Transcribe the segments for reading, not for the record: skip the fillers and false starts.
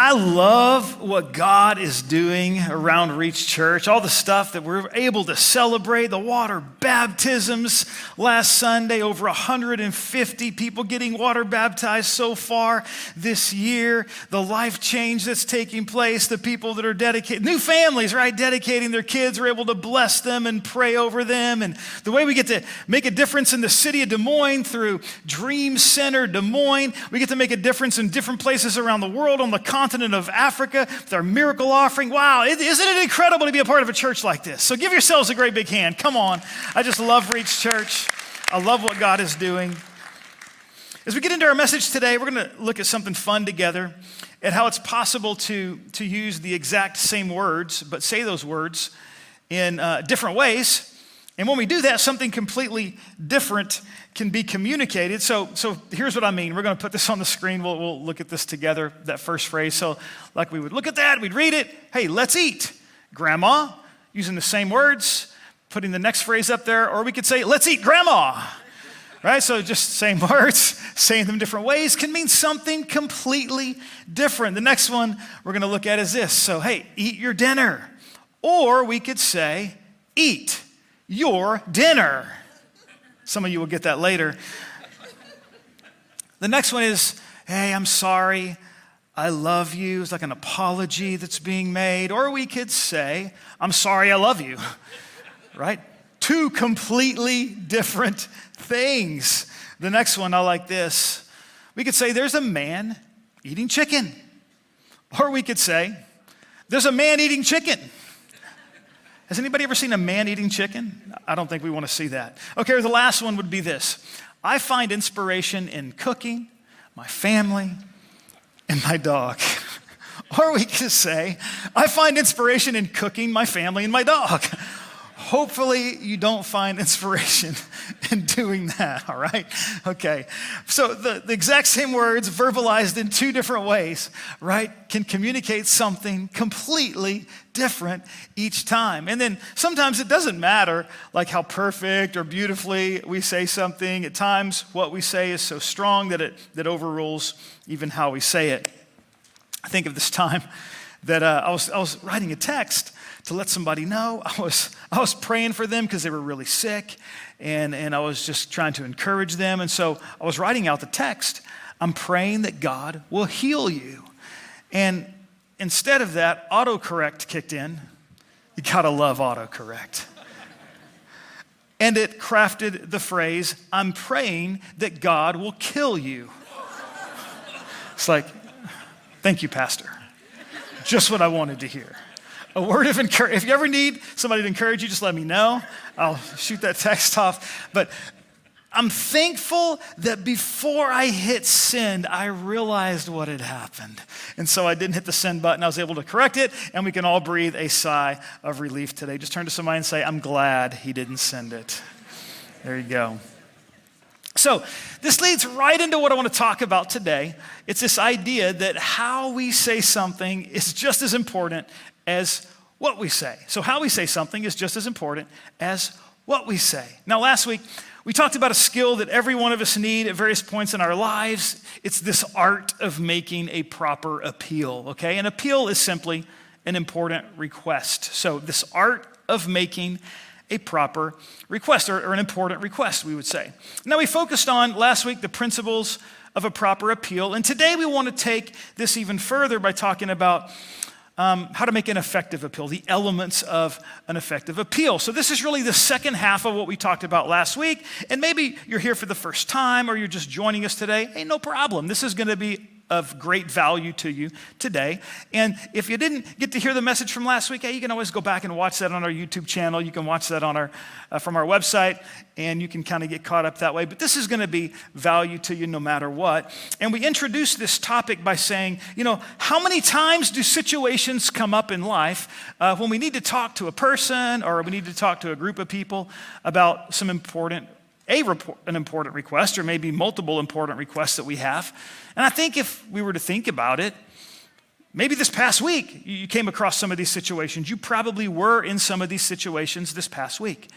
I love what God is doing around Reach Church, all the stuff that we're able to celebrate, the water baptisms last Sunday, over 150 people getting water baptized so far this year, the life change that's taking place, the people that are dedicated, new families, right, dedicating their kids, are able to bless them and pray over them, and the way we get to make a difference in the city of Des Moines through Dream Center Des Moines. We get to make a difference in different places around the world, on the continent of Africa, with our miracle offering. Wow, isn't it incredible to be a part of a church like this? So give yourselves a great big hand. Come on. I just love Reach Church. I love what God is doing. As we get into our message today, we're going to look at something fun together, at how it's possible to use the exact same words, but say those words in different ways. And when we do that, something completely different can be communicated. So here's what I mean. We're going to put this on the screen. We'll look at this together, that first phrase. So like we would look at that, we'd read it. Hey, let's eat. Grandma, using the same words, putting the next phrase up there. Or we could say, let's eat grandma. Right? So just same words, saying them different ways can mean something completely different. The next one we're going to look at is this. So, hey, eat your dinner. Or we could say, eat your dinner. Some of you will get that later. The next one is, hey, I'm sorry, I love you. It's like an apology that's being made. Or we could say, I'm sorry, I love you. Right? Two completely different things. The next one, I like this. We could say, there's a man eating chicken. Or we could say, there's a man eating chicken. Has anybody ever seen a man eating chicken? I don't think we want to see that. Okay, the last one would be this. I find inspiration in cooking, my family, and my dog. Or we could say, I find inspiration in cooking, my family, and my dog. Hopefully you don't find inspiration in doing that, all right? Okay, so the exact same words verbalized in two different ways, right, can communicate something completely different each time. And then sometimes it doesn't matter like how perfect or beautifully we say something. At times what we say is so strong that it overrules even how we say it. I think of this time that I was writing a text to let somebody know. I was praying for them because they were really sick, and I was just trying to encourage them. And so I was writing out the text. I'm praying that God will heal you. And instead of that, autocorrect kicked in. You gotta love autocorrect. And it crafted the phrase, I'm praying that God will kill you. It's like, thank you, Pastor. Just what I wanted to hear. A word of encouragement. If you ever need somebody to encourage you, just let me know. I'll shoot that text off. But I'm thankful that before I hit send, I realized what had happened. And so I didn't hit the send button. I was able to correct it, and we can all breathe a sigh of relief today. Just turn to somebody and say, I'm glad he didn't send it. There you go. So this leads right into what I want to talk about today. It's this idea that how we say something is just as important as what we say. So how we say something is just as important as what we say. Now, last week, we talked about a skill that every one of us need at various points in our lives. It's this art of making a proper appeal, okay? An appeal is simply an important request. So this art of making a proper request, or an important request, we would say. Now, we focused on, last week, the principles of a proper appeal. And today we want to take this even further by talking about how to make an effective appeal, the elements of an effective appeal. So this is really the second half of what we talked about last week. And maybe you're here for the first time or you're just joining us today. Hey, no problem. This is going to be of great value to you today. And if you didn't get to hear the message from last week, hey, you can always go back and watch that on our YouTube channel. You can watch that on from our website, and you can kind of get caught up that way. But this is going to be value to you no matter what. And we introduced this topic by saying, how many times do situations come up in life when we need to talk to a person or we need to talk to a group of people about some an important request, or maybe multiple important requests that we have. And I think if we were to think about it, maybe this past week you came across some of these situations. You probably were in some of these situations this past week.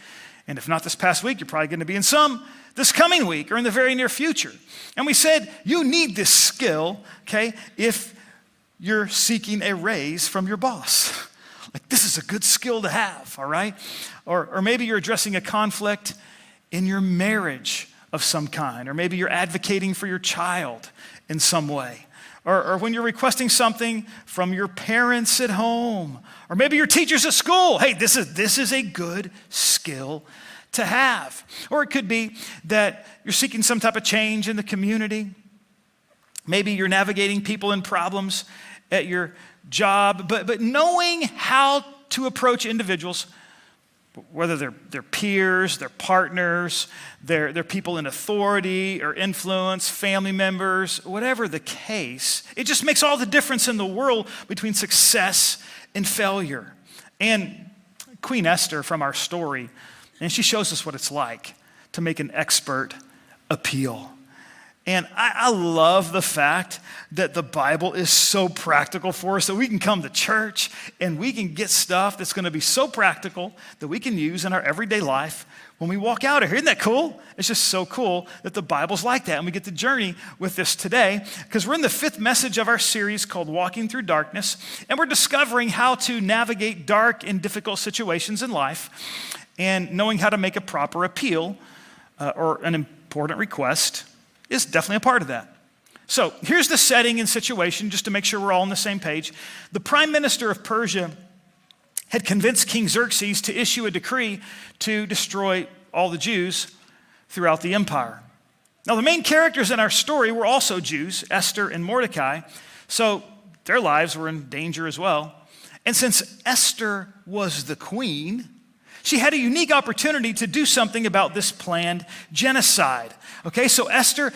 And if not this past week, you're probably going to be in some this coming week or in the very near future. And we said, you need this skill, okay, if you're seeking a raise from your boss. Like, this is a good skill to have, all right? Or maybe you're addressing a conflict in your marriage of some kind, or maybe you're advocating for your child in some way, or when you're requesting something from your parents at home, or maybe your teachers at school. Hey, this is a good skill to have. Or it could be that you're seeking some type of change in the community. Maybe you're navigating people and problems at your job, but knowing how to approach individuals, whether they're peers, they're partners, they're people in authority or influence, family members, whatever the case, it just makes all the difference in the world between success and failure. And Queen Esther from our story, and she shows us what it's like to make an expert appeal. And I love the fact that the Bible is so practical for us that we can come to church and we can get stuff that's going to be so practical that we can use in our everyday life when we walk out of here. Isn't that cool? It's just so cool that the Bible's like that. And we get to journey with this today because we're in the 5th message of our series called Walking Through Darkness. And we're discovering how to navigate dark and difficult situations in life and knowing how to make a proper appeal or an important request is definitely a part of that. So here's the setting and situation, just to make sure we're all on the same page. The prime minister of Persia had convinced King Xerxes to issue a decree to destroy all the Jews throughout the empire. Now, the main characters in our story were also Jews, Esther and Mordecai, so their lives were in danger as well. And since Esther was the queen, she had a unique opportunity to do something about this planned genocide. Okay, so Esther,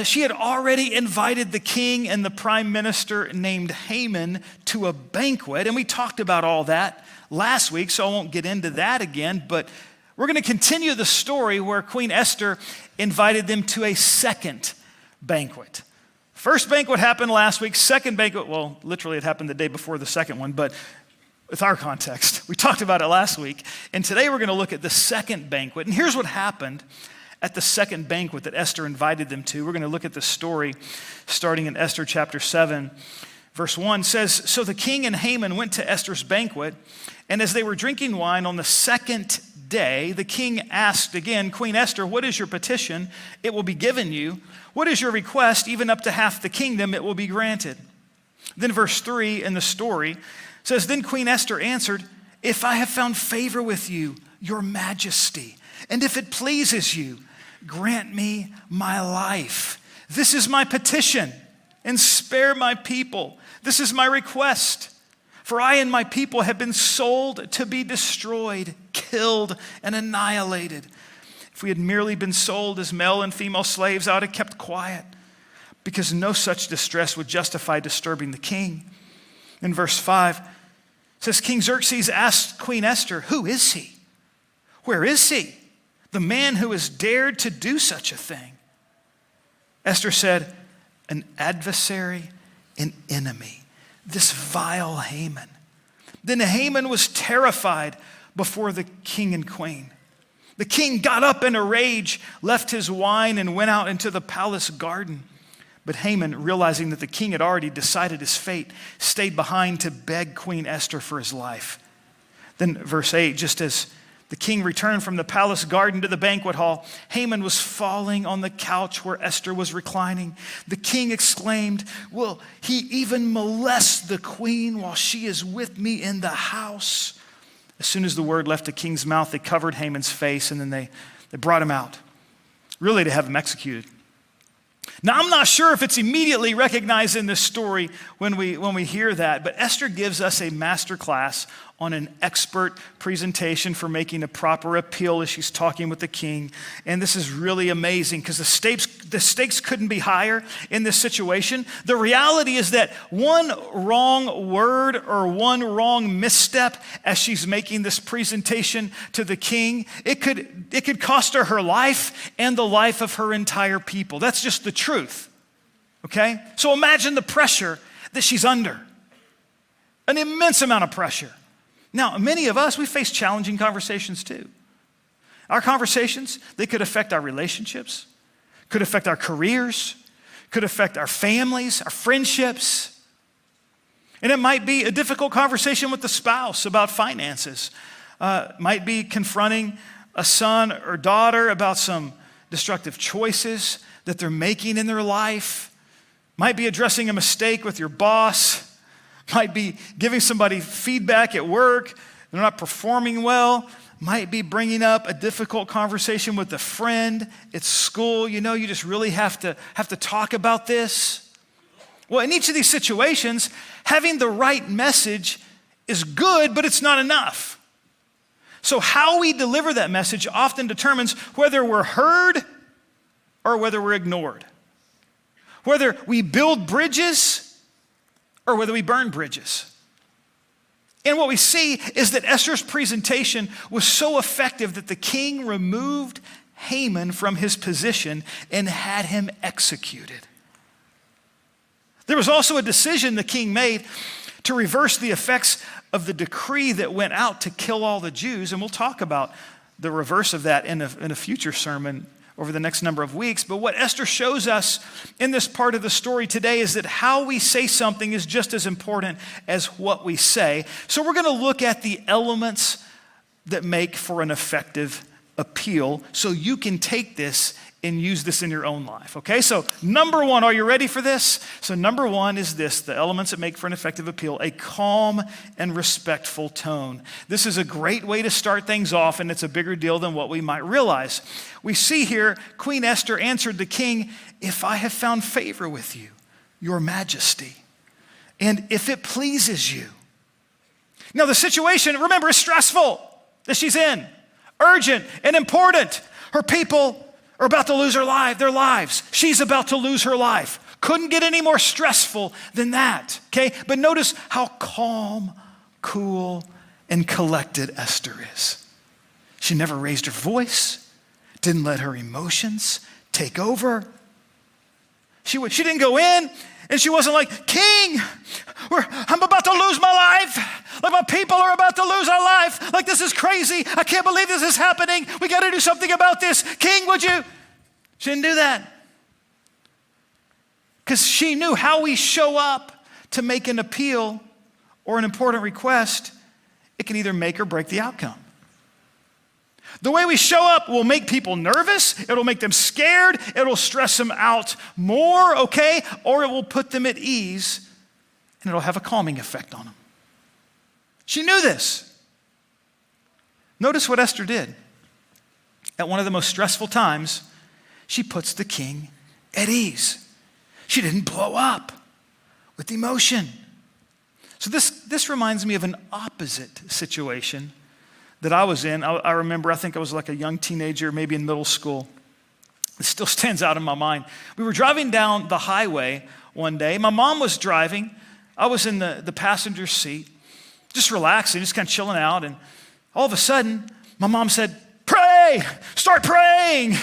she had already invited the king and the prime minister named Haman to a banquet, and we talked about all that last week, so I won't get into that again, but we're going to continue the story where Queen Esther invited them to a second banquet. First banquet happened last week, second banquet, well, literally it happened the day before the second one, but with our context. We talked about it last week, and today we're going to look at the second banquet. And here's what happened at the second banquet that Esther invited them to. We're going to look at the story starting in Esther chapter 7, verse 1 says, "So the king and Haman went to Esther's banquet, and as they were drinking wine on the second day, the king asked again, 'Queen Esther, what is your petition? It will be given you. What is your request? Even up to half the kingdom, it will be granted.' Then verse 3 in the story says, 'Then Queen Esther answered, if I have found favor with you, your majesty, and if it pleases you, grant me my life. This is my petition, and spare my people. This is my request. For I and my people have been sold to be destroyed, killed, and annihilated. If we had merely been sold as male and female slaves, I would have kept quiet, because no such distress would justify disturbing the king.' In verse 5, it says, King Xerxes asked Queen Esther, 'Who is he? Where is he, the man who has dared to do such a thing?' Esther said, 'An adversary, an enemy, this vile Haman.' Then Haman was terrified before the king and queen. The king got up in a rage, left his wine, and went out into the palace garden. But Haman, realizing that the king had already decided his fate, stayed behind to beg Queen Esther for his life. Then verse 8, just as the king returned from the palace garden to the banquet hall, Haman was falling on the couch where Esther was reclining. The king exclaimed, 'Will he even molest the queen while she is with me in the house?' As soon as the word left the king's mouth, they covered Haman's face, and then they brought him out, really to have him executed. Now, I'm not sure if it's immediately recognized in this story when we hear that, but Esther gives us a master class on an expert presentation for making a proper appeal as she's talking with the king. And this is really amazing because the stakes couldn't be higher in this situation. The reality is that one wrong word or one wrong misstep as she's making this presentation to the king, it could cost her her life and the life of her entire people. That's just the truth, okay? So imagine the pressure that she's under, an immense amount of pressure. Now, many of us, we face challenging conversations too. Our conversations, they could affect our relationships, could affect our careers, could affect our families, our friendships. And it might be a difficult conversation with the spouse about finances. Might be confronting a son or daughter about some destructive choices that they're making in their life. Might be addressing a mistake with your boss. Might be giving somebody feedback at work. They're not performing well. Might be bringing up a difficult conversation with a friend at school. You know, you just really have to talk about this. Well, in each of these situations, having the right message is good, but it's not enough. So how we deliver that message often determines whether we're heard or whether we're ignored. Whether we build bridges or whether we burn bridges. And what we see is that Esther's presentation was so effective that the king removed Haman from his position and had him executed. There was also a decision the king made to reverse the effects of the decree that went out to kill all the Jews. And we'll talk about the reverse of that in a future sermon over the next number of weeks. But what Esther shows us in this part of the story today is that how we say something is just as important as what we say. So we're going to look at the elements that make for an effective appeal so you can take this and use this in your own life, okay? So number one, are you ready for this? So number one is this, the elements that make for an effective appeal, a calm and respectful tone. This is a great way to start things off, and it's a bigger deal than what we might realize. We see here, Queen Esther answered the king, "If I have found favor with you, your majesty, and if it pleases you." Now the situation, remember, is stressful that she's in, urgent and important. Her people are about to lose their lives. She's about to lose her life. Couldn't get any more stressful than that, okay? But notice how calm, cool, and collected Esther is. She never raised her voice, didn't let her emotions take over. She didn't go in and she wasn't like, "King, I'm about to lose my life. Like my people are about to lose our life. Like this is crazy. I can't believe this is happening. We got to do something about this. King, would you?" She didn't do that. Because she knew how we show up to make an appeal or an important request, it can either make or break the outcome. The way we show up will make people nervous, it'll make them scared, it'll stress them out more, okay? Or it will put them at ease and it'll have a calming effect on them. She knew this. Notice what Esther did. At one of the most stressful times, she puts the king at ease. She didn't blow up with emotion. So this reminds me of an opposite situation that I was in. I remember, I think I was like a young teenager, maybe in middle school. It still stands out in my mind. We were driving down the highway one day. My mom was driving. I was in the passenger seat, just relaxing, just kind of chilling out. And all of a sudden, my mom said, "Pray, start praying."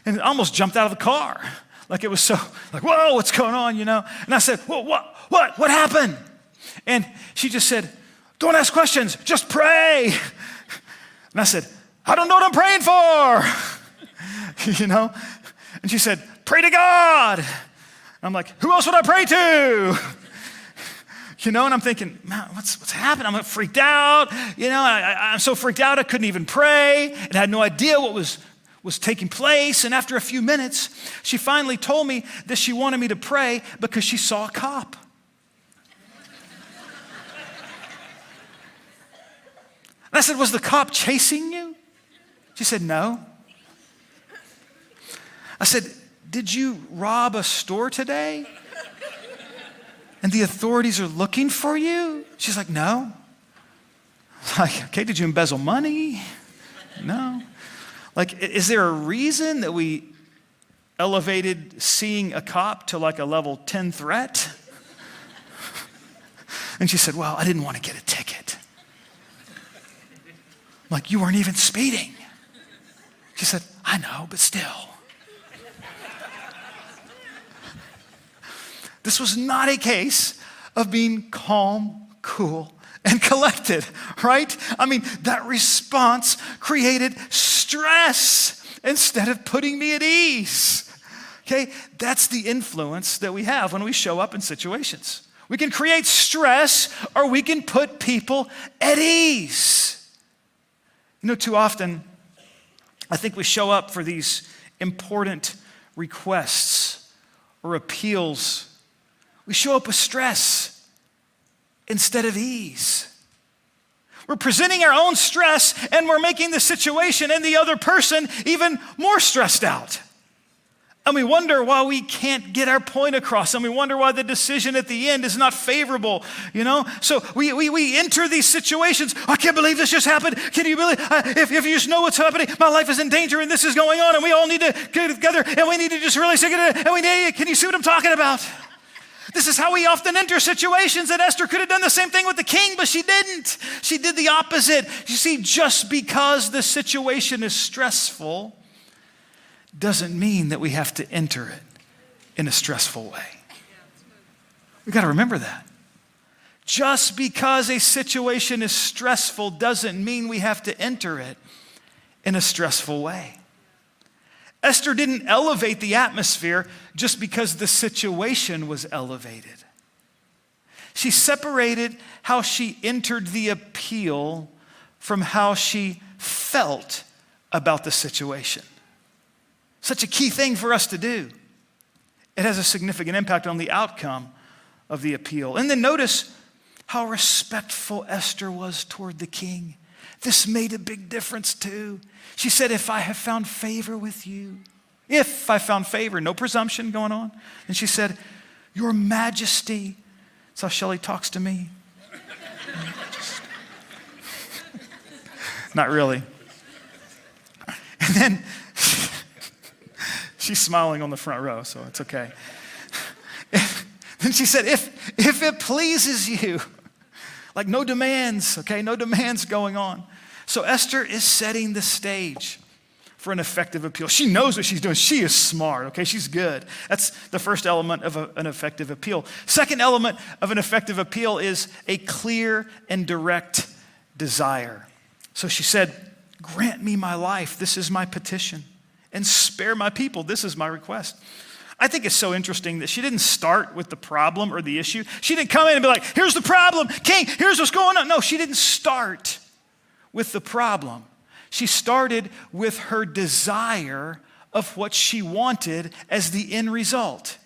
And I almost jumped out of the car. Like it was so, like, whoa, what's going on, you know? And I said, what happened? And she just said, "Don't ask questions, just pray." And I said, "I don't know what I'm praying for." You know? And she said, "Pray to God." And I'm like, "Who else would I pray to?" You know, and I'm thinking, man, what's happening? I'm freaked out. You know, I'm so freaked out I couldn't even pray and had no idea what was taking place. And after a few minutes, she finally told me that she wanted me to pray because she saw a cop. And I said, "Was the cop chasing you?" She said, "No." I said, "Did you rob a store today? And the authorities are looking for you?" She's like, "No." Like, "Okay, did you embezzle money?" "No." Like, is there a reason that we elevated seeing a cop to like a level 10 threat? And she said, "Well, I didn't want to get a ticket." I'm like, "You weren't even speeding." She said, "I know, but still." This was not a case of being calm, cool, and collected, right? I mean, that response created stress instead of putting me at ease. Okay, that's the influence that we have when we show up in situations. We can create stress, or we can put people at ease. You know, too often, I think we show up for these important requests or appeals. We show up with stress instead of ease. We're presenting our own stress, and we're making the situation and the other person even more stressed out. And we wonder why we can't get our point across, and we wonder why the decision at the end is not favorable, you know? So we enter these situations. I can't believe this just happened. Can you believe, if you just know what's happening, my life is in danger and this is going on, and we all need to get together, and we need to just really sink it in, and can you see what I'm talking about? This is how we often enter situations, and Esther could have done the same thing with the king, but she didn't. She did the opposite. You see, just because the situation is stressful doesn't mean that we have to enter it in a stressful way. We've got to remember that. Just because a situation is stressful doesn't mean we have to enter it in a stressful way. Esther didn't elevate the atmosphere just because the situation was elevated. She separated how she entered the appeal from how she felt about the situation. Such a key thing for us to do. It has a significant impact on the outcome of the appeal. And then notice how respectful Esther was toward the king. This made a big difference too. She said, if I have found favor with you, if I found favor, no presumption going on. And she said, your majesty. That's how Shelley talks to me. Not really. And then she's smiling on the front row, so it's okay. Then she said, if it pleases you, like no demands, okay, no demands going on. So Esther is setting the stage for an effective appeal. She knows what she's doing. She is smart, okay? She's good. That's the first element of an effective appeal. Second element of an effective appeal is a clear and direct desire. So she said, grant me my life. This is my petition. And spare my people. This is my request. I think it's so interesting that she didn't start with the problem or the issue. She didn't come in and be like, here's the problem, king, here's what's going on. No, she didn't start with the problem. She started with her desire of what she wanted as the end result.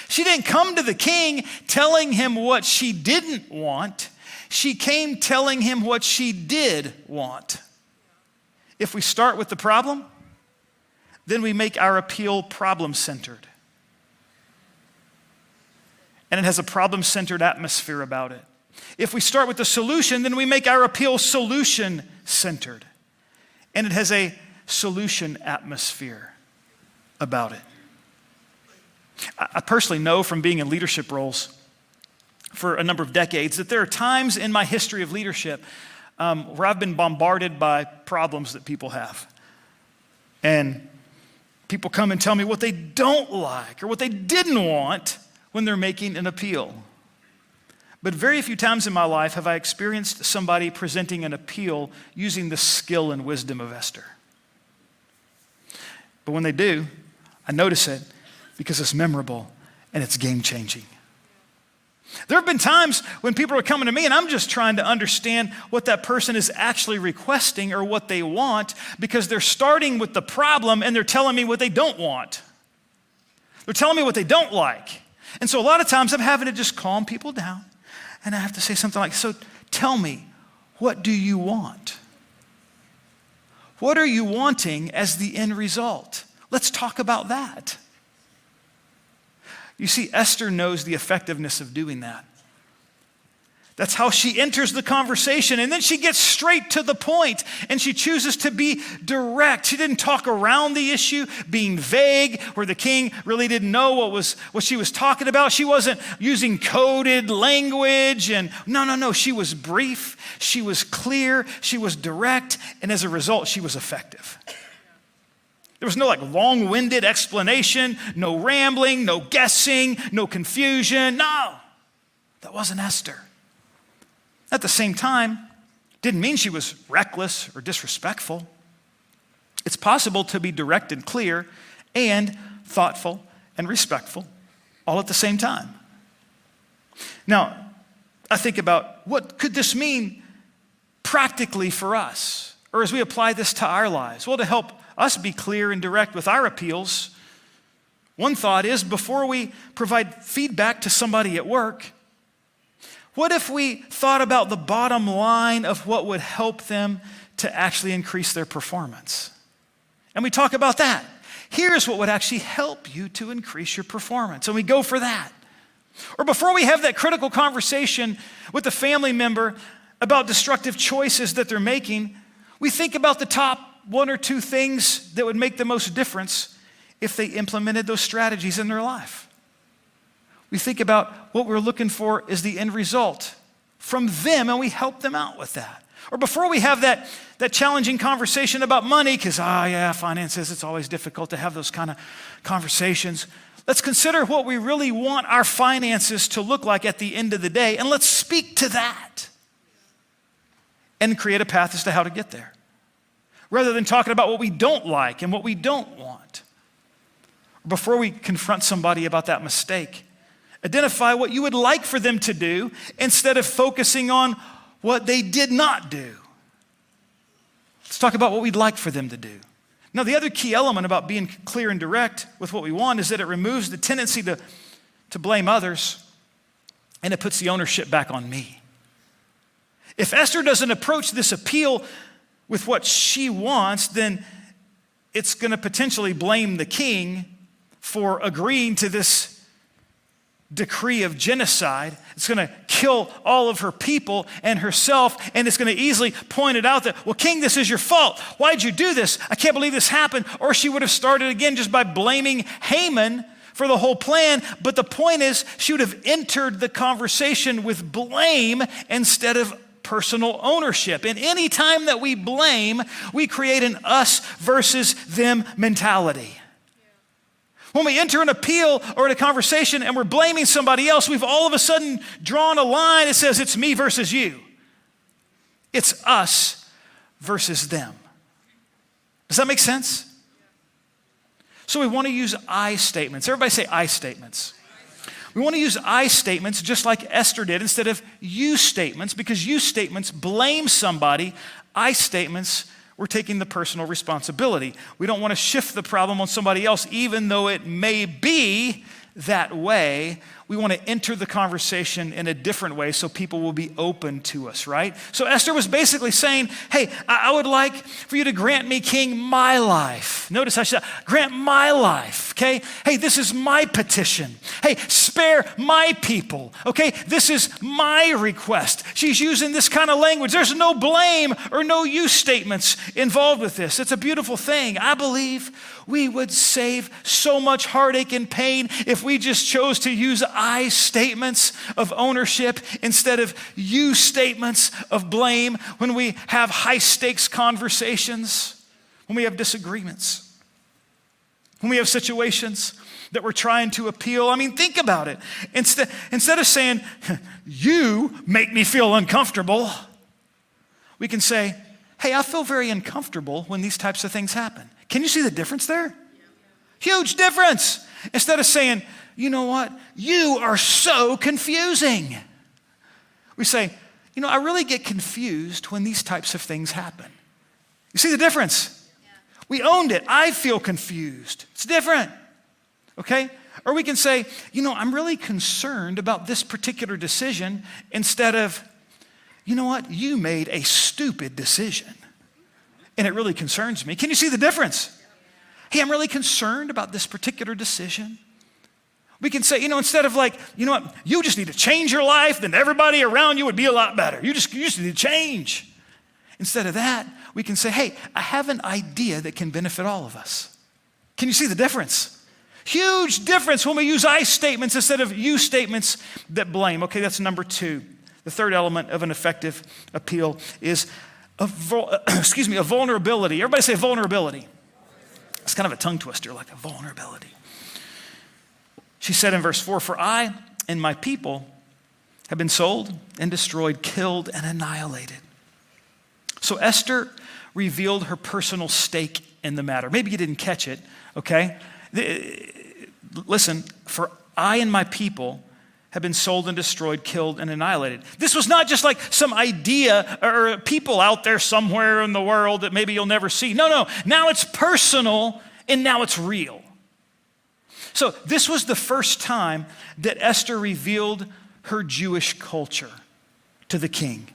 She didn't come to the king telling him what she didn't want. She came telling him what she did want. If we start with the problem, then we make our appeal problem-centered. And it has a problem-centered atmosphere about it. If we start with the solution, then we make our appeal solution-centered. And it has a solution atmosphere about it. I personally know from being in leadership roles for a number of decades that there are times in my history of leadership where I've been bombarded by problems that people have. And people come and tell me what they don't like or what they didn't want when they're making an appeal. But very few times in my life have I experienced somebody presenting an appeal using the skill and wisdom of Esther. But when they do, I notice it because it's memorable and it's game-changing. There have been times when people are coming to me and I'm just trying to understand what that person is actually requesting or what they want because they're starting with the problem and they're telling me what they don't want. They're telling me what they don't like. And so a lot of times I'm having to just calm people down and I have to say something like, so tell me, what do you want? What are you wanting as the end result? Let's talk about that. You see, Esther knows the effectiveness of doing that. That's how she enters the conversation, and then she gets straight to the point, and she chooses to be direct. She didn't talk around the issue, being vague, where the king really didn't know what she was talking about. She wasn't using coded language, and no. She was brief, she was clear, she was direct, and as a result, she was effective. There was no long-winded explanation, no rambling, no guessing, no confusion. No, that wasn't Esther. At the same time, didn't mean she was reckless or disrespectful. It's possible to be direct and clear and thoughtful and respectful all at the same time. Now, I think about what could this mean practically for us, or as we apply this to our lives? Well, to help us be clear and direct with our appeals, one thought is before we provide feedback to somebody at work, what if we thought about the bottom line of what would help them to actually increase their performance? And we talk about that. Here's what would actually help you to increase your performance. And we go for that. Or before we have that critical conversation with a family member about destructive choices that they're making, we think about the top one or two things that would make the most difference if they implemented those strategies in their life. We think about what we're looking for is the end result from them, and we help them out with that. Or before we have that challenging conversation about money, because, finances, it's always difficult to have those kind of conversations. Let's consider what we really want our finances to look like at the end of the day, and let's speak to that and create a path as to how to get there, rather than talking about what we don't like and what we don't want. Before we confront somebody about that mistake, identify what you would like for them to do instead of focusing on what they did not do. Let's talk about what we'd like for them to do. Now, the other key element about being clear and direct with what we want is that it removes the tendency to blame others, and it puts the ownership back on me. If Esther doesn't approach this appeal with what she wants, then it's going to potentially blame the king for agreeing to this decree of genocide. It's going to kill all of her people and herself, and it's going to easily point it out that, well, king, this is your fault. Why'd you do this? I can't believe this happened. Or she would have started again just by blaming Haman for the whole plan. But the point is, she would have entered the conversation with blame instead of personal ownership. And any time that we blame, we create an us versus them mentality. When we enter an appeal or in a conversation and we're blaming somebody else, we've all of a sudden drawn a line that says it's me versus you. It's us versus them. Does that make sense? So we want to use I statements. Everybody say I statements. We want to use I statements just like Esther did instead of you statements, because you statements blame somebody. I statements, we're taking the personal responsibility. We don't want to shift the problem on somebody else, even though it may be that way. We want to enter the conversation in a different way so people will be open to us, right? So Esther was basically saying, hey, I would like for you to grant me, king, my life. Notice how she said, grant my life, okay? Hey, this is my petition. Hey, spare my people, okay? This is my request. She's using this kind of language. There's no blame or no you statements involved with this. It's a beautiful thing. I believe we would save so much heartache and pain if we just chose to use I statements of ownership instead of you statements of blame when we have high stakes conversations, when we have disagreements, when we have situations that we're trying to appeal. I mean, think about it. Instead of saying, you make me feel uncomfortable, we can say, hey, I feel very uncomfortable when these types of things happen. Can you see the difference there? Huge difference. Instead of saying, you know what? You are so confusing. We say, I really get confused when these types of things happen. You see the difference? Yeah. We owned it. I feel confused. It's different. Okay? Or we can say, I'm really concerned about this particular decision instead of, you know what? You made a stupid decision. And it really concerns me. Can you see the difference? Hey, I'm really concerned about this particular decision. We can say, instead of like, you know what, you just need to change your life, then everybody around you would be a lot better. You just need to change. Instead of that, we can say, hey, I have an idea that can benefit all of us. Can you see the difference? Huge difference when we use I statements instead of you statements that blame. Okay, that's number 2. The third element of an effective appeal is a vulnerability. Everybody say vulnerability. It's kind of a tongue twister, like a vulnerability. She said in verse 4, for I and my people have been sold and destroyed, killed and annihilated. So Esther revealed her personal stake in the matter. Maybe you didn't catch it, okay? Listen, for I and my people have been sold and destroyed, killed and annihilated. This was not just like some idea or people out there somewhere in the world that maybe you'll never see. No. Now it's personal and now it's real. So this was the first time that Esther revealed her Jewish culture to the king.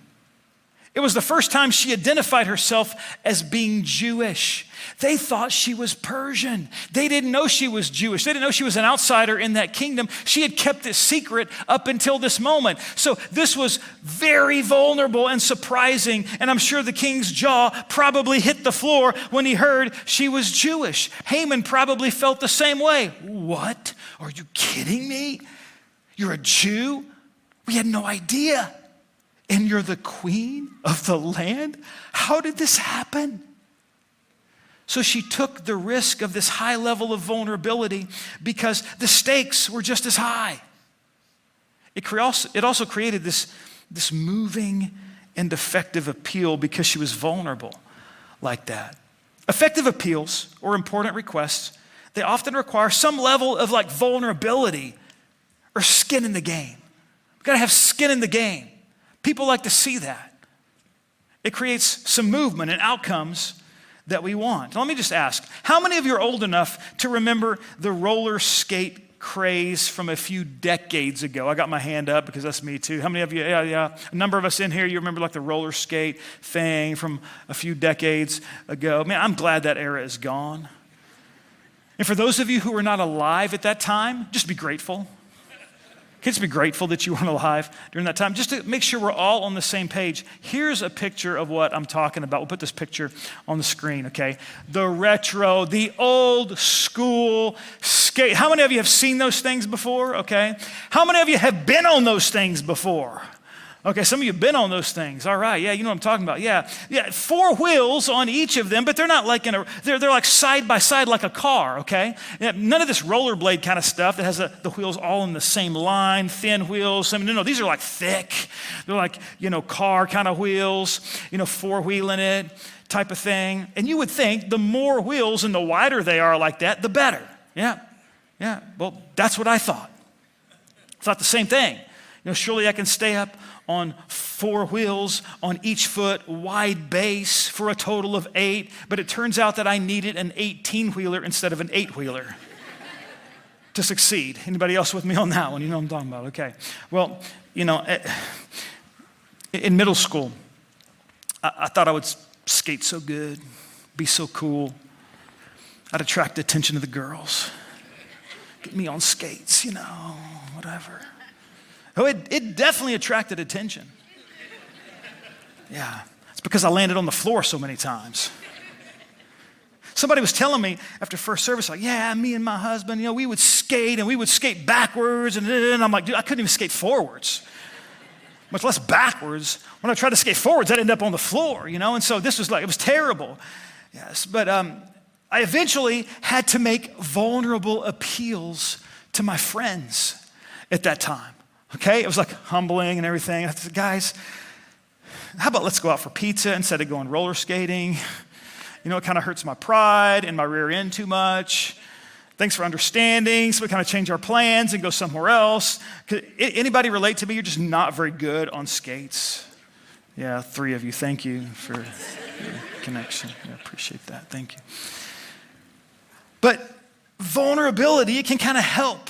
It was the first time she identified herself as being Jewish. They thought she was Persian. They didn't know she was Jewish. They didn't know she was an outsider in that kingdom. She had kept it secret up until this moment. So this was very vulnerable and surprising, and I'm sure the king's jaw probably hit the floor when he heard she was Jewish. Haman probably felt the same way. What? Are you kidding me? You're a Jew? We had no idea. And you're the queen of the land? How did this happen? So she took the risk of this high level of vulnerability because the stakes were just as high. It also created this moving and effective appeal because she was vulnerable like that. Effective appeals or important requests, they often require some level of like vulnerability or skin in the game. We've got to have skin in the game. People like to see that. It creates some movement and outcomes that we want. Now, let me just ask, how many of you are old enough to remember the roller skate craze from a few decades ago? I got my hand up because that's me too. How many of you, yeah. A number of us in here, you remember like the roller skate thing from a few decades ago. Man, I'm glad that era is gone. And for those of you who were not alive at that time, just be grateful. Kids, be grateful that you weren't alive during that time. Just to make sure we're all on the same page, here's a picture of what I'm talking about. We'll put this picture on the screen, okay? The retro, the old school skate. How many of you have seen those things before, okay? How many of you have been on those things before? Okay, some of you have been on those things. All right, yeah, you know what I'm talking about. Yeah, 4 wheels on each of them, but they're not like they're like side by side like a car, okay? Yeah, none of this rollerblade kind of stuff that has the wheels all in the same line, thin wheels. No, these are like thick. They're like, car kind of wheels, 4-wheeling it type of thing. And you would think the more wheels and the wider they are like that, the better. Yeah, well, that's what I thought. I thought the same thing. Surely I can stay up on 4 wheels on each foot, wide base for a total of 8. But it turns out that I needed an 18-wheeler instead of an 8-wheeler to succeed. Anybody else with me on that one? You know what I'm talking about? Okay. Well, in middle school, I thought I would skate so good, be so cool. I'd attract the attention of the girls. Get me on skates, whatever. Oh, it definitely attracted attention. Yeah, it's because I landed on the floor so many times. Somebody was telling me after first service, like, yeah, me and my husband, we would skate and we would skate backwards. And I'm like, dude, I couldn't even skate forwards, much less backwards. When I tried to skate forwards, I'd end up on the floor, And so this was it was terrible. Yes, but I eventually had to make vulnerable appeals to my friends at that time. Okay, it was like humbling and everything. I said, guys, how about let's go out for pizza instead of going roller skating? It kind of hurts my pride and my rear end too much. Thanks for understanding. So we kind of change our plans and go somewhere else. Anybody relate to me? You're just not very good on skates. Yeah, 3 of you. Thank you for your connection. I appreciate that. Thank you. But vulnerability, it can kind of help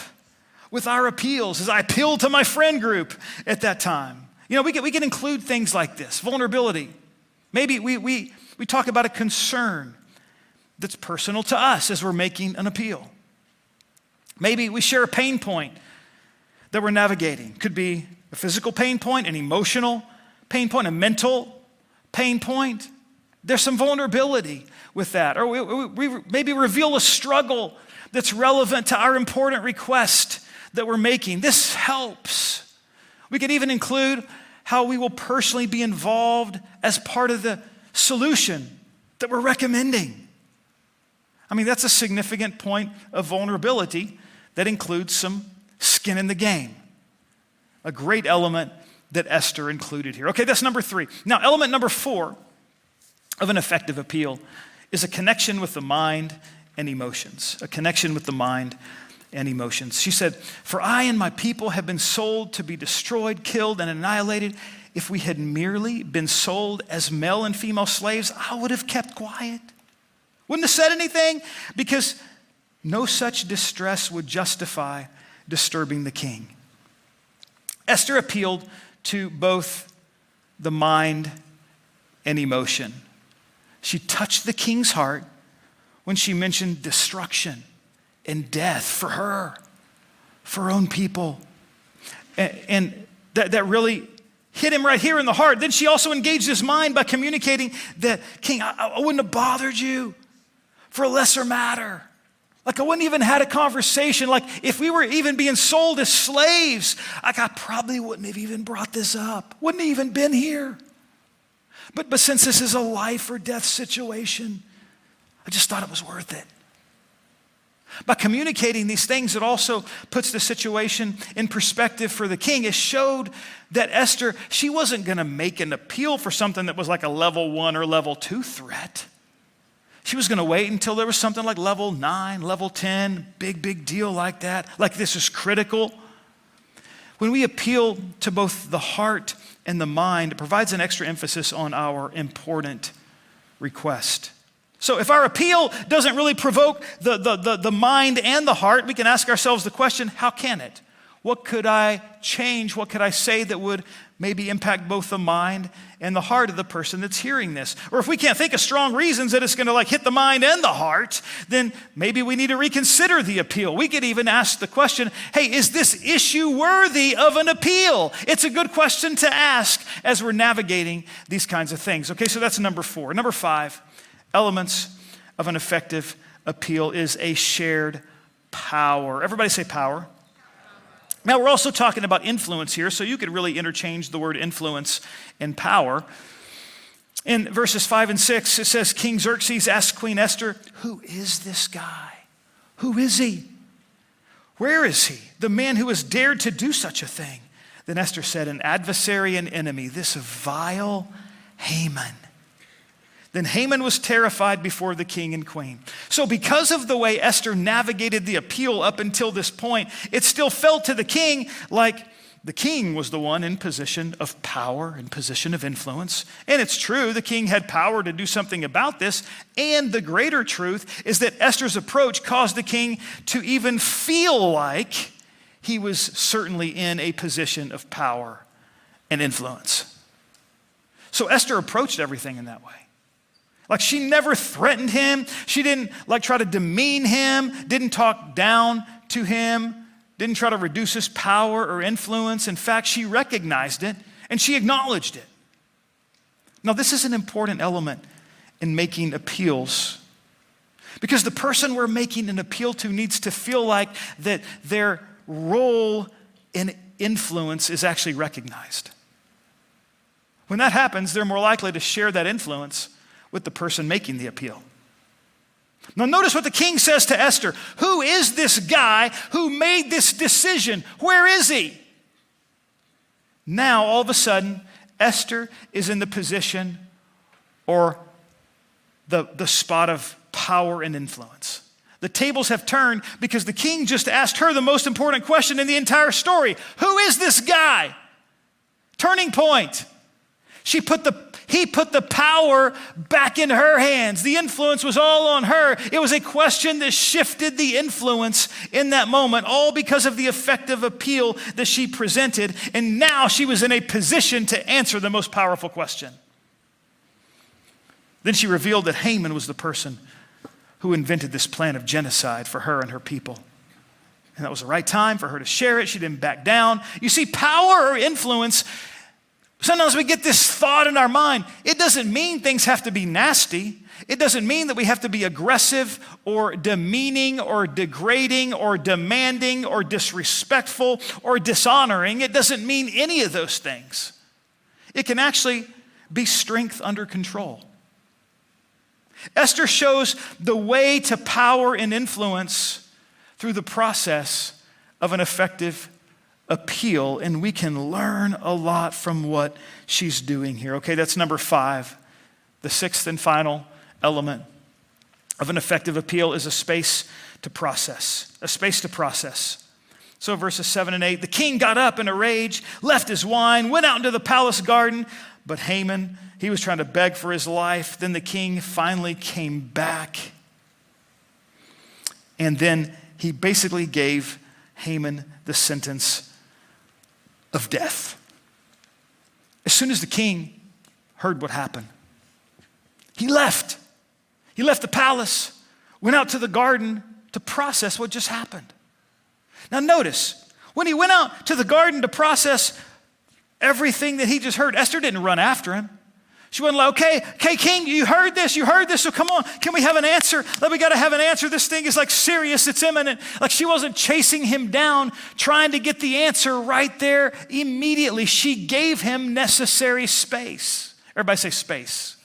with our appeals as I appeal to my friend group at that time. We can include things like this, vulnerability. Maybe we talk about a concern that's personal to us as we're making an appeal. Maybe we share a pain point that we're navigating. Could be a physical pain point, an emotional pain point, a mental pain point. There's some vulnerability with that. Or we maybe reveal a struggle that's relevant to our important request that we're making. This helps. We can even include how we will personally be involved as part of the solution that we're recommending. That's a significant point of vulnerability that includes some skin in the game. A great element that Esther included here. Okay, that's number 3. Now, element number 4 of an effective appeal is a connection with the mind and emotions. A connection with the mind and emotions. She said, "For I and my people have been sold to be destroyed, killed, and annihilated. If we had merely been sold as male and female slaves, I would have kept quiet. Wouldn't have said anything, because no such distress would justify disturbing the king." Esther appealed to both the mind and emotion. She touched the king's heart when she mentioned destruction and death for her, for her own people. And that really hit him right here in the heart. Then she also engaged his mind by communicating that, "King, I wouldn't have bothered you for a lesser matter. Like, I wouldn't even had a conversation. Like, if we were even being sold as slaves, like, I probably wouldn't have even brought this up. Wouldn't have even been here. But since this is a life or death situation, I just thought it was worth it." By communicating these things, it also puts the situation in perspective for the king. It showed that Esther, she wasn't going to make an appeal for something that was like a level 1 or level 2 threat. She was going to wait until there was something like level 9, level 10, big deal like that. Like, this is critical. When we appeal to both the heart and the mind, it provides an extra emphasis on our important request. So if our appeal doesn't really provoke the mind and the heart, we can ask ourselves the question, how can it? What could I change? What could I say that would maybe impact both the mind and the heart of the person that's hearing this? Or if we can't think of strong reasons that it's going to like hit the mind and the heart, then maybe we need to reconsider the appeal. We could even ask the question, hey, is this issue worthy of an appeal? It's a good question to ask as we're navigating these kinds of things. Okay, so that's number 4. Number 5, elements of an effective appeal is a shared power. Everybody say power. Now, we're also talking about influence here, so you could really interchange the word influence and power. In verses 5 and 6, it says, King Xerxes asked Queen Esther, "Who is this guy? Who is he? Where is he, the man who has dared to do such a thing?" Then Esther said, "An adversary and enemy, this vile Haman." Then Haman was terrified before the king and queen. So because of the way Esther navigated the appeal up until this point, it still felt to the king like the king was the one in position of power and position of influence. And it's true, the king had power to do something about this. And the greater truth is that Esther's approach caused the king to even feel like he was certainly in a position of power and influence. So Esther approached everything in that way. Like, she never threatened him. She didn't like try to demean him, didn't talk down to him, didn't try to reduce his power or influence. In fact, she recognized it and she acknowledged it. Now, this is an important element in making appeals, because the person we're making an appeal to needs to feel like that their role in influence is actually recognized. When that happens, they're more likely to share that influence with the person making the appeal. Now notice what the king says to Esther. Who is this guy who made this decision? Where is he? Now, all of a sudden, Esther is in the position or the spot of power and influence. The tables have turned because the king just asked her the most important question in the entire story. Who is this guy? Turning point. He put the power back in her hands. The influence was all on her. It was a question that shifted the influence in that moment, all because of the effective appeal that she presented. And now she was in a position to answer the most powerful question. Then she revealed that Haman was the person who invented this plan of genocide for her and her people. And that was the right time for her to share it. She didn't back down. You see, power or influence, sometimes we get this thought in our mind. It doesn't mean things have to be nasty. It doesn't mean that we have to be aggressive or demeaning or degrading or demanding or disrespectful or dishonoring. It doesn't mean any of those things. It can actually be strength under control. Esther shows the way to power and influence through the process of an effective appeal, and we can learn a lot from what she's doing here. Okay, that's number 5, the 6th and final element of an effective appeal is a space to process, a space to process. So verses 7 and 8, the king got up in a rage, left his wine, went out into the palace garden, but Haman, he was trying to beg for his life. Then the king finally came back. And then he basically gave Haman the sentence of death. As soon as the king heard what happened, he left. He left the palace, went out to the garden to process what just happened. Now notice, when he went out to the garden to process everything that he just heard, Esther didn't run after him. She wasn't like, okay, king, you heard this, so come on, can we have an answer? We got to have an answer. This thing is like serious, it's imminent. Like she wasn't chasing him down, trying to get the answer right there immediately. She gave him necessary space. Everybody say space.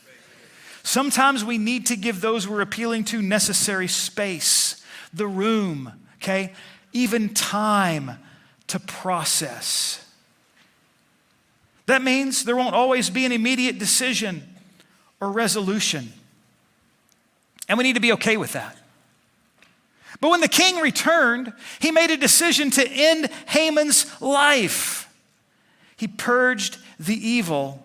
Sometimes we need to give those we're appealing to necessary space, the room, okay? Even time to process. That means there won't always be an immediate decision or resolution. And we need to be okay with that. But when the king returned, he made a decision to end Haman's life. He purged the evil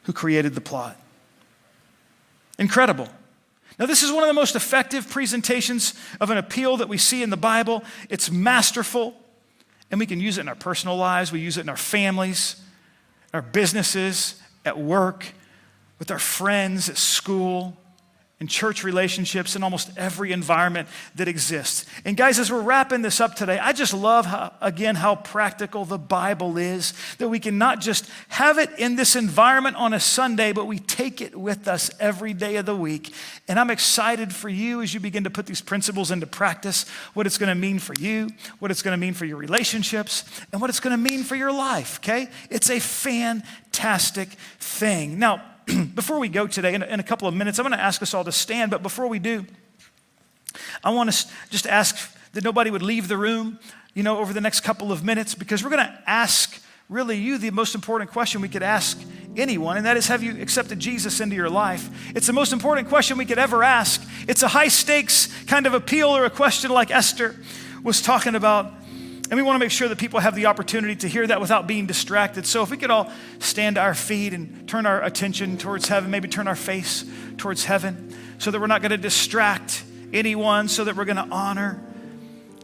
who created the plot. Incredible. Now, this is one of the most effective presentations of an appeal that we see in the Bible. It's masterful, and we can use it in our personal lives. We use it in our families, our businesses, at work, with our friends, at school, in church relationships, in almost every environment that exists. And guys, as we're wrapping this up today, I just love how practical the Bible is, that we can not just have it in this environment on a Sunday, but we take it with us every day of the week. And I'm excited for you as you begin to put these principles into practice, what it's going to mean for you, what it's going to mean for your relationships, and what it's going to mean for your life, okay? It's a fantastic thing. Now, before we go today, in a couple of minutes, I'm going to ask us all to stand. But before we do, I want to just ask that nobody would leave the room, over the next couple of minutes, because we're going to ask really you the most important question we could ask anyone, and that is, have you accepted Jesus into your life? It's the most important question we could ever ask. It's a high stakes kind of appeal, or a question like Esther was talking about. And we want to make sure that people have the opportunity to hear that without being distracted. So if we could all stand to our feet and turn our attention towards heaven, maybe turn our face towards heaven, so that we're not going to distract anyone, so that we're going to honor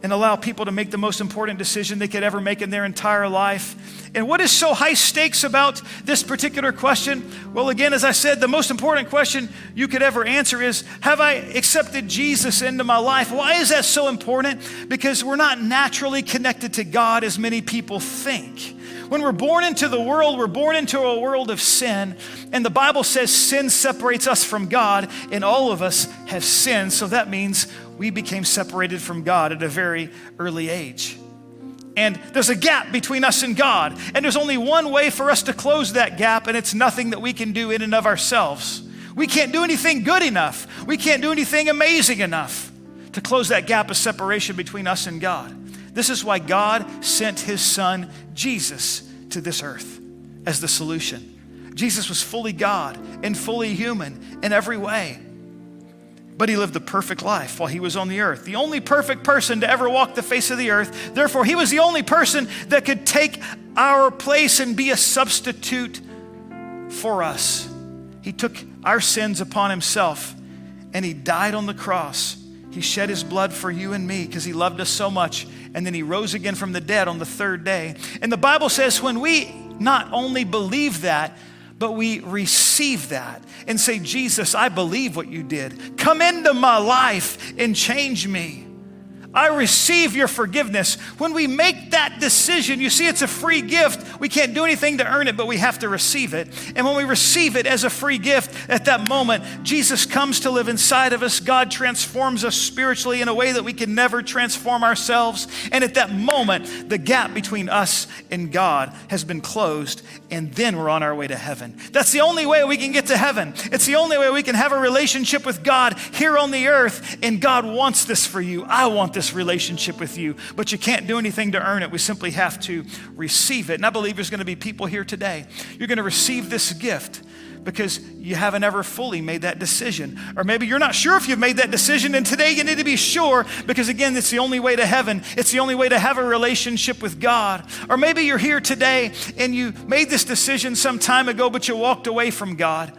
and allow people to make the most important decision they could ever make in their entire life. And what is so high stakes about this particular question? Well, again, as I said, the most important question you could ever answer is, have I accepted Jesus into my life? Why is that so important? Because we're not naturally connected to God as many people think. When we're born into the world, we're born into a world of sin. And the Bible says sin separates us from God, and all of us have sinned. So that means we became separated from God at a very early age. And there's a gap between us and God. And there's only one way for us to close that gap, and it's nothing that we can do in and of ourselves. We can't do anything good enough. We can't do anything amazing enough to close that gap of separation between us and God. This is why God sent his son, Jesus, to this earth as the solution. Jesus was fully God and fully human in every way. But he lived the perfect life while he was on the earth. The only perfect person to ever walk the face of the earth. Therefore, he was the only person that could take our place and be a substitute for us. He took our sins upon himself, and he died on the cross. He shed his blood for you and me because he loved us so much. And then he rose again from the dead on the third day. And the Bible says when we not only believe that, but we receive that and say, Jesus, I believe what you did. Come into my life and change me. I receive your forgiveness. When we make that decision, you see, it's a free gift. We can't do anything to earn it, but we have to receive it. And when we receive it as a free gift, at that moment, Jesus comes to live inside of us. God transforms us spiritually in a way that we can never transform ourselves. And at that moment, the gap between us and God has been closed, and then we're on our way to heaven. That's the only way we can get to heaven. It's the only way we can have a relationship with God here on the earth, and God wants this for you. I want this relationship with you, but you can't do anything to earn it. We simply have to receive it. And I believe there's going to be people here today. You're going to receive this gift because you haven't ever fully made that decision. Or maybe you're not sure if you've made that decision, and today you need to be sure, because again, it's the only way to heaven. It's the only way to have a relationship with God. Or maybe you're here today and you made this decision some time ago, but you walked away from God.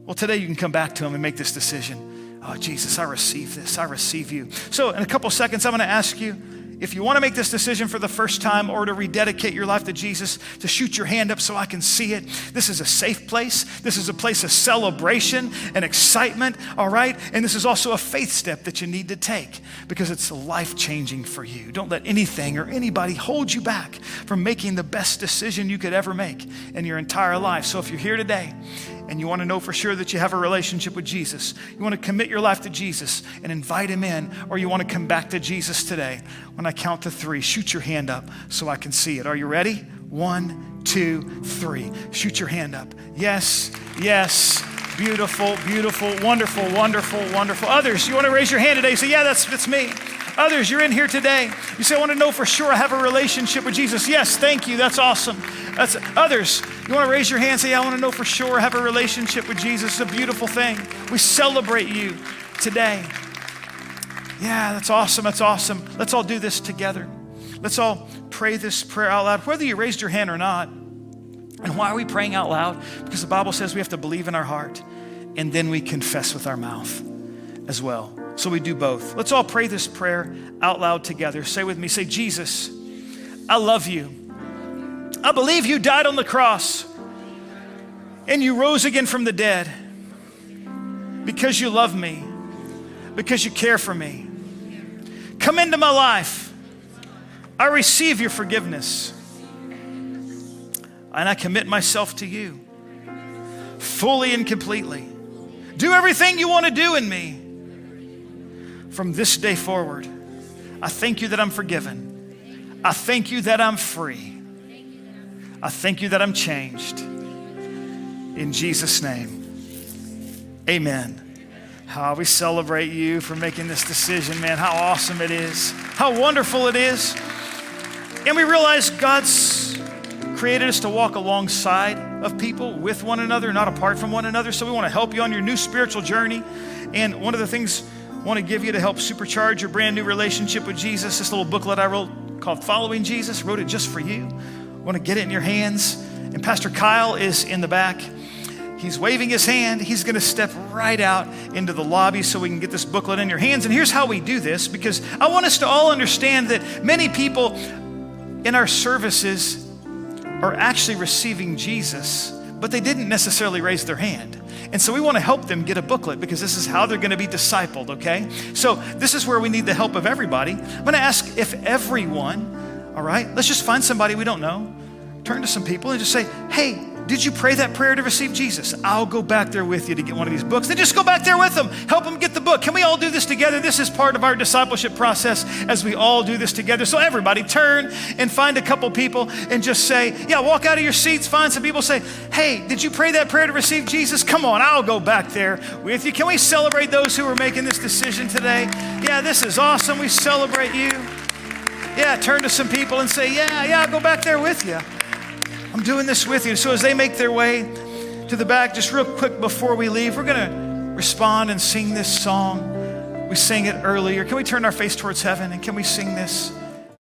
Well, today you can come back to him and make this decision. Oh, Jesus, I receive this. I receive you. So in a couple seconds, I'm going to ask you, if you want to make this decision for the first time or to rededicate your life to Jesus, to shoot your hand up so I can see it. This is a safe place. This is a place of celebration and excitement, all right? And this is also a faith step that you need to take because it's life-changing for you. Don't let anything or anybody hold you back from making the best decision you could ever make in your entire life. So if you're here today and you want to know for sure that you have a relationship with Jesus, you want to commit your life to Jesus and invite him in, or you want to come back to Jesus today, when I count to 3, shoot your hand up so I can see it. Are you ready? 1, 2, 3. Shoot your hand up. Yes, yes. Beautiful, beautiful, wonderful, wonderful, wonderful. Others, you want to raise your hand today? Say, yeah, that's me. Others, you're in here today. You say, I want to know for sure I have a relationship with Jesus. Yes, thank you. That's awesome. That's others. You want to raise your hand? Say, yeah, I want to know for sure I have a relationship with Jesus. It's a beautiful thing. We celebrate you today. Yeah, that's awesome. That's awesome. Let's all do this together. Let's all pray this prayer out loud, whether you raised your hand or not. And why are we praying out loud? Because the Bible says we have to believe in our heart and then we confess with our mouth as well. So we do both. Let's all pray this prayer out loud together. Say with me, say, Jesus, I love you. I believe you died on the cross and you rose again from the dead because you love me, because you care for me. Come into my life. I receive your forgiveness and I commit myself to you fully and completely. Do everything you want to do in me. From this day forward, I thank you that I'm forgiven. I thank you that I'm free. I thank you that I'm changed. In Jesus' name, amen. How we celebrate you for making this decision, man. How awesome it is. How wonderful it is. And we realize God's created us to walk alongside of people, with one another, not apart from one another. So we want to help you on your new spiritual journey. And one of the things I want to give you to help supercharge your brand new relationship with Jesus, this little booklet I wrote called Following Jesus, wrote it just for you. I want to get it in your hands. And Pastor Kyle is in the back. He's waving his hand. He's going to step right out into the lobby so we can get this booklet in your hands. And here's how we do this, because I want us to all understand that many people in our services are actually receiving Jesus, but they didn't necessarily raise their hand. And so we want to help them get a booklet because this is how they're going to be discipled, okay? So this is where we need the help of everybody. I'm going to ask if everyone, all right, let's just find somebody we don't know, turn to some people and just say, hey, did you pray that prayer to receive Jesus? I'll go back there with you to get one of these books. Then just go back there with them. Help them get the book. Can we all do this together? This is part of our discipleship process as we all do this together. So everybody turn and find a couple people and just say, yeah, walk out of your seats, find some people, say, hey, did you pray that prayer to receive Jesus? Come on, I'll go back there with you. Can we celebrate those who are making this decision today? Yeah, this is awesome. We celebrate you. Yeah, turn to some people and say, yeah, I'll go back there with you. I'm doing this with you. So as they make their way to the back, just real quick before we leave, we're going to respond and sing this song. We sang it earlier. Can we turn our face towards heaven and can we sing this?